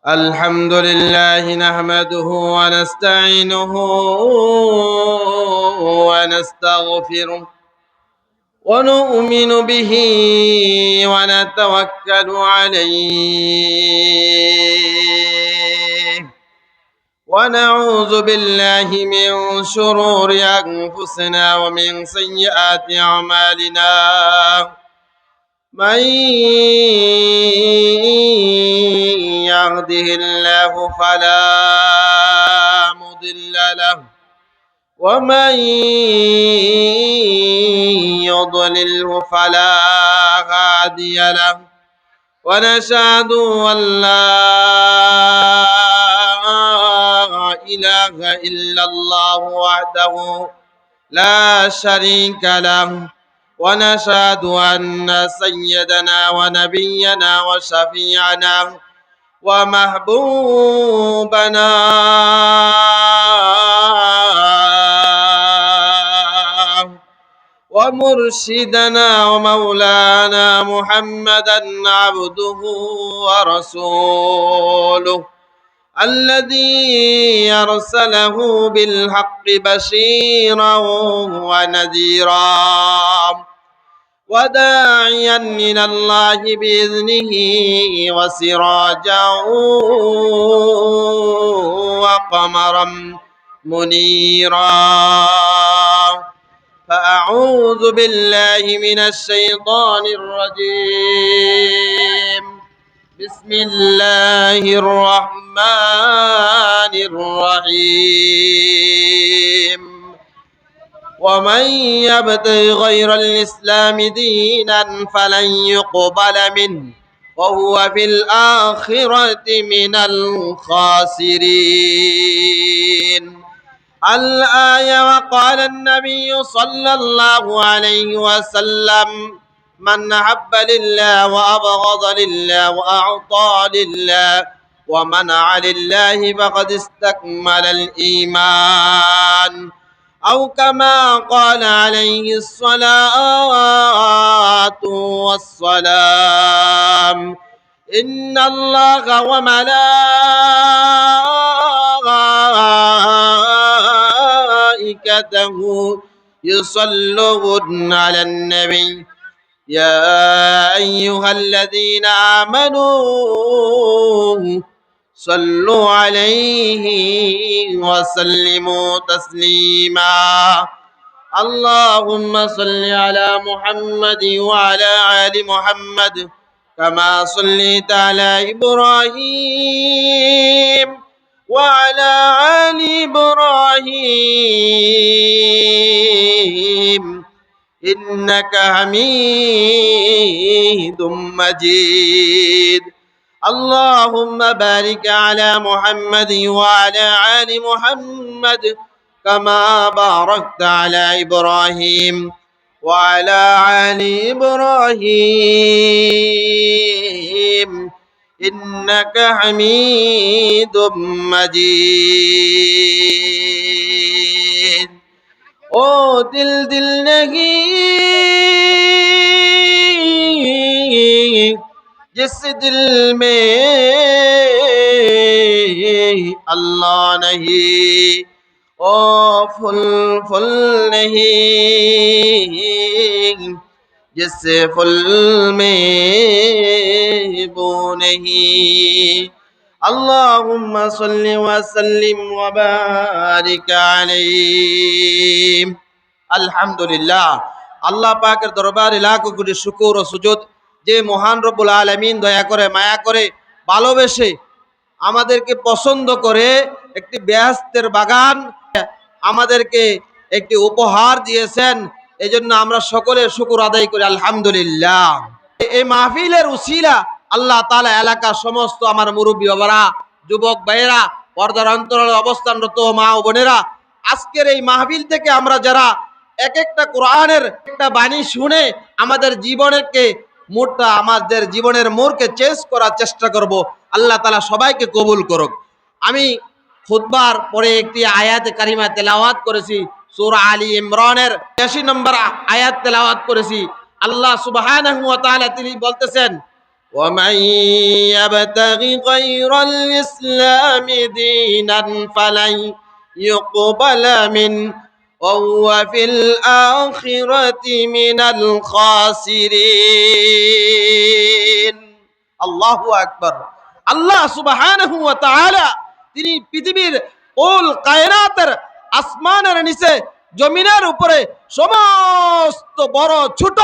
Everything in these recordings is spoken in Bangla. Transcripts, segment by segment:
الحمد لله نحمده ونستعينه ونستغفره ونؤمن به ونتوكل عليه ونعوذ بالله من شرور أنفسنا ومن سيئات أعمالنا من يهده الله فلا مضل له ومن يضلله فلا هادي له ونشهد أن لا إله إلا الله وحده لا شريك له ونشهد أن سيدنا ونبينا وشفيعنا ومحبوبنا ومرشدنا ومولانا محمدا عبده ورسوله الذي أرسله بالحق بشيرا ونذيرا وداعيا إلى الله بإذنه وسراجا وقمرا منيرا فأعوذ بالله من الشيطان الرجيم بسم الله الرحمن الرحيم ومن يبتغ غير الإسلام دينا فلن يقبل منه وهو في الآخرة من الخاسرين الآية. وقال النبي صلى الله عليه وسلم من أحب لله وأبغض لله وأعطى لله ومنع لله فقد استكمل الإيمان أو كما قال عليه الصلاة والسلام إن الله وملائكته يصلون على النبي يا أيها الذين آمنوا صلوا عليه وسلموا تسليما. اللهم صل على محمد وعلى آل محمد كما صليت على إبراهيم وعلى آل إبراهيم إنك حميد مجيد. اللهم بارك على محمد وعلى آل محمد كما باركت على إبراهيم وعلى آل إبراهيم إنك حميد مجيد. ओ दिल दिल नहीं जिस दिल में अल्लाह नहीं ओ फुल फुल नहीं जिस फुल में वो नहीं। اللهم صل وسلم وبارك عليه। আলহামদুলিল্লাহ। আল্লাহ পাকের দরবারে লাখো কোটি শুকর ও সুজুদ যে মহান রব্বুল আলামিন দয়া করে মায়া করে ভালোবেসে আমাদেরকে পছন্দ করে একটি বেহেশতের বাগান আমাদেরকে একটি উপহার দিয়েছেন, এজন্য আমরা সকলে শুকর আদায় করি আলহামদুলিল্লাহ। এই মাহফিলের উসিলা আল্লাহ তাআলা এলাকার সমস্ত আমার মুরব্বী বাবারা, যুবক ভাইয়েরা, পর্দার অন্তরালে অবস্থানরত মা ও বোনেরা, আজকের এই মাহফিল থেকে আমরা যারা এক একটা কোরআনের একটা বাণী শুনে আমাদের জীবনের মোড়কে চেঞ্জ করার চেষ্টা করব, আল্লাহ তাআলা সবাইকে কবুল করুক। আমি খুতবার পরে একটি আয়াতে কারিমা তেলাওয়াত করেছি, সূরা আলী ইমরানের ৮৬ নম্বর আয়াত তেলাওয়াত করেছি। আল্লাহ সুবহানাহু ওয়া তাআলা তিনি বলতেছেন, ومن يبتغ غير الإسلام دينا فلن يقبل منه وهو في الآخرة من الخاسرين الله أكبر আল্লাহ সুবহানাহু ওয়া তাআলা তিনি পৃথিবীর কুল কায়নাতের আসমানের নিচে জমিনের উপরে সমস্ত বড় ছোট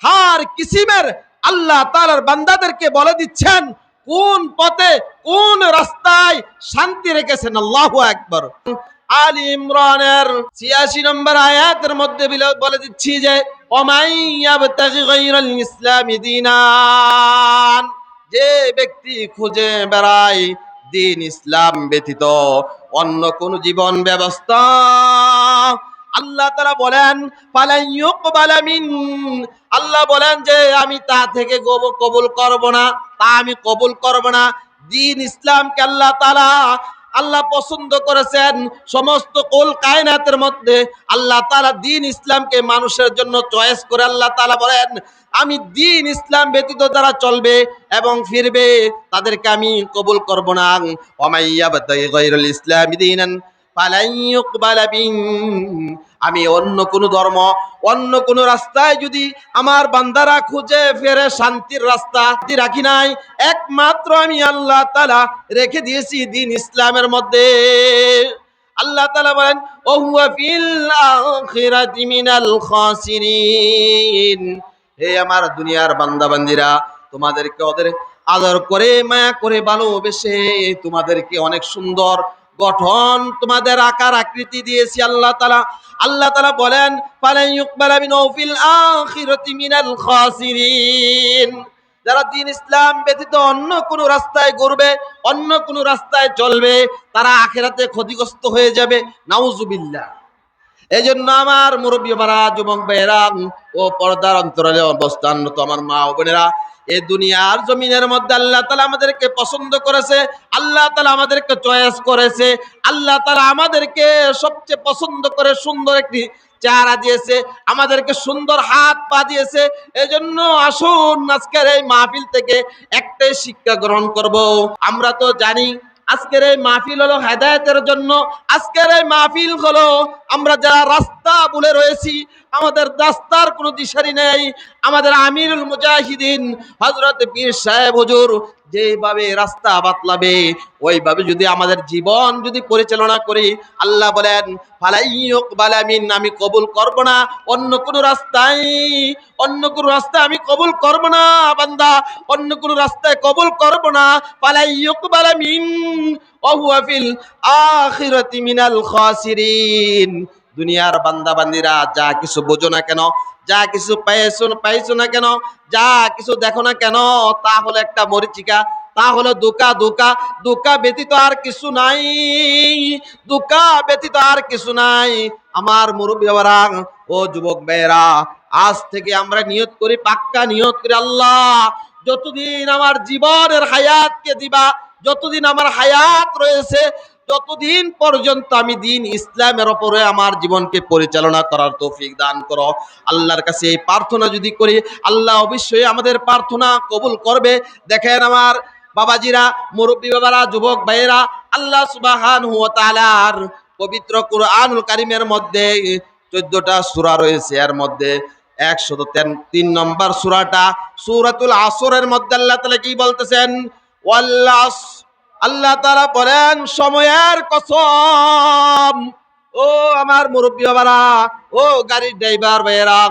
হার কিসিমের আল্লাহ তাআলার বান্দাদেরকে বলে দিচ্ছেন কোন পথে কোন রাস্তায় শান্তি রেখেছেন। আল্লাহু আকবার। আলী ইমরানের ৮৬ নম্বর আয়াতের মধ্যে বলে দিচ্ছি যে ওমাইয়াবতাগি গায়রাল ইসলামি দীনান, যে ব্যক্তি খুঁজে বেড়ায় দিন ইসলাম ব্যতীত অন্য কোন জীবন ব্যবস্থা, আল্লাহ তাআলা বলেন ফালা ইউকবালা মিন, আল্লাহ বলেন যে আমি তা থেকে কবুল করব না, তা আমি কবুল করব না। দিন ইসলামকে আল্লাহ তাআলা পছন্দ করেছেন সমস্ত কুল কায়নাতের মধ্যে। আল্লাহ তাআলা দিন ইসলামকে মানুষের জন্য চয়েস করে আল্লাহ তাআলা বলেন আমি দিন ইসলাম ব্যতীত যারা চলবে এবং ফিরবে তাদেরকে আমি কবুল করব না। ওমাইয়াবতাগি গায়রাল ইসলামি দীনান ফালান ইউকবালা মিন, আমি অন্য কোন ধর্ম অন্য কোন রাস্তায় যদি আমার বান্দারা খুঁজে ফেরে শান্তির রাস্তা রাখি নাই, একমাত্র আমি আল্লাহ তাআলা রেখে দিয়েছি দিন ইসলামের মধ্যে। আল্লাহ তাআলা বলেন ওহুয়া ফিল আখিরাতি মিনাল খাসিরিন, হে আমার দুনিয়ার বান্দা বান্দিরা, তোমাদেরকে ওদের আদর করে মায়া করে ভালোবেসে তোমাদেরকে অনেক সুন্দর গঠন তোমাদের আকার আকৃতি দিয়েছি আল্লাহ তাআলা বলেন ফালান ইউকবালা মিনহু ফিল আখিরাতি মিনাল খাসিরিন, যারা দ্বীন ইসলাম ব্যতীত অন্য কোন রাস্তায় ঘুরবে অন্য কোন রাস্তায় চলবে তারা আখিরাতে ক্ষতিগ্রস্ত হয়ে যাবে। নাউজুবিল্লাহ। এজন্য আমার মুরব্বী বারা, যুবক ভাইয়েরা ও পর্দার অন্তরালে অবস্থানরত আমার মা ও বোনেরা, এই দুনিয়ার জমিনের মধ্যে আল্লাহ তাআলা আমাদেরকে পছন্দ করেছে, আল্লাহ তাআলা আমাদেরকে চয়েস করেছে, আল্লাহ তাআলা আমাদেরকে সবচেয়ে পছন্দ করে সুন্দর একটি চেহারা দিয়েছে, আমাদেরকে সুন্দর হাত পা দিয়েছে। এজন্য আসুন আজকের এই মাহফিল থেকে একটাই শিক্ষা গ্রহণ করব। আমরা তো জানি আজকের এই মাহফিল হলো হেদায়েতের জন্য, আজকের এই মাহফিল হলো আমরা যারা রাস্তা ভুলে রয়েছি, আমাদের রাস্তার কোনো দিশারি নেই, আমাদের আমিরুল মুজাহিদিন হযরত পীর সাহেব হুজুর যেভাবে রাস্তা বাতলাবে ওইভাবে যদি আমাদের জীবন যদি পরিচালনা করি, আল্লাহ বলেন ফালাই ইউকবালা মিন, আমি কবুল করব না অন্য কোন রাস্তায়, অন্য কোন রাস্তায় আমি কবুল করব না বান্দা, অন্য কোন রাস্তায় কবুল করব না। ফালাই ইউকবালা মিন ওয়া হুয়া ফিল আখিরাতি মিনাল খাসিরিন। দুনিয়ার বান্দা বান্দিরা যা কিছু বোঝো না কেন, যা কিছু পাইছো না কেন, যা কিছু দেখো না কেন, তা হলো একটা মরিচিকা, তা হলো ধোঁকা ব্যতীত আর কিছু নাই, ধোঁকা ব্যতীত আর কিছু নাই। আমার মুরব্বী বাবারা ও যুবক ভাইয়েরা, আজ থেকে আমরা নিয়ত করি, পাক্কা নিয়ত করি, আল্লাহ যতদিন আমার জীবনের হায়াতকে দিবা, যতদিন আমার হায়াত রয়েছে, যতদিন পর্যন্ত আমি দিন ইসলামের উপরে আমার জীবনকে পরিচালনা করার তৌফিক দান করো। আল্লাহর কাছে এই প্রার্থনা যদি করি, আল্লাহ অবশ্যই আমাদের প্রার্থনা কবুল করবে। দেখেন আমার বাবাজিরা, মুরব্বী বাবারা, যুবক ভাইয়েরা, আল্লাহ সুবহানাহু ওয়া তাআলার পবিত্র কুরআনুল কারীমের মধ্যে 14টা সূরা রয়েছে, এর মধ্যে 103 নম্বর সূরাটা সূরাতুল আসরের মধ্যে আল্লাহ তাআলা কি বলতেছেন? ওয়াল আসর, আল্লাহ তাআলা বলেন সময়ের কসম। ও আমার মুরব্বী বাবারা, ও গাড়ির ড্রাইভার ভাইয়েরা,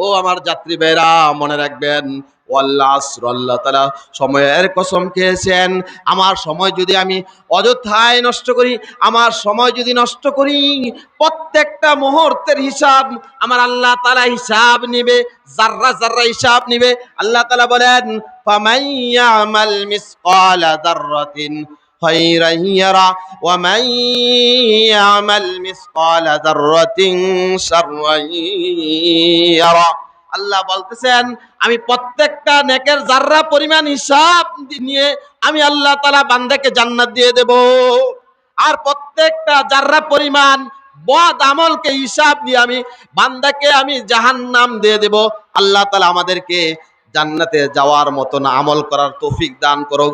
ও আমার যাত্রী ভাইয়েরা, মনে রাখবেন ওয়াল আসর, আল্লাহ তাআলা সময়ের কসম খেয়েছেন। আমার সময় যদি আমি অযথায় নষ্ট করি, আমার সময় যদি নষ্ট করি, প্রত্যেকটা মুহূর্তের হিসাব আমার আল্লাহ তাআলা হিসাব নেবে, যাররা যাররা হিসাব নেবে। আল্লাহ তাআলা বলেন ফামান ইয়ামাল মিসকালা যাররাতিন খায়রান ইয়ারা ওয়া মান ইয়ামাল মিসকালা যাররাতিন শাররান ইয়ারা। আল্লাহ বলতেছেন আমি প্রত্যেকটা নেকের যাররা পরিমাণ হিসাব নিয়ে আমি আল্লাহ তাআলা বান্দাকে জান্নাত দিয়ে দেব, আর প্রত্যেকটা যাররা পরিমাণ বদ আমলকে হিসাব দিয়ে আমি বান্দাকে আমি জাহান্নাম দিয়ে দেব। আল্লাহ তাআলা আমাদেরকে জান্নাতে যাওয়ার মতন আমল করার তৌফিক দান করো।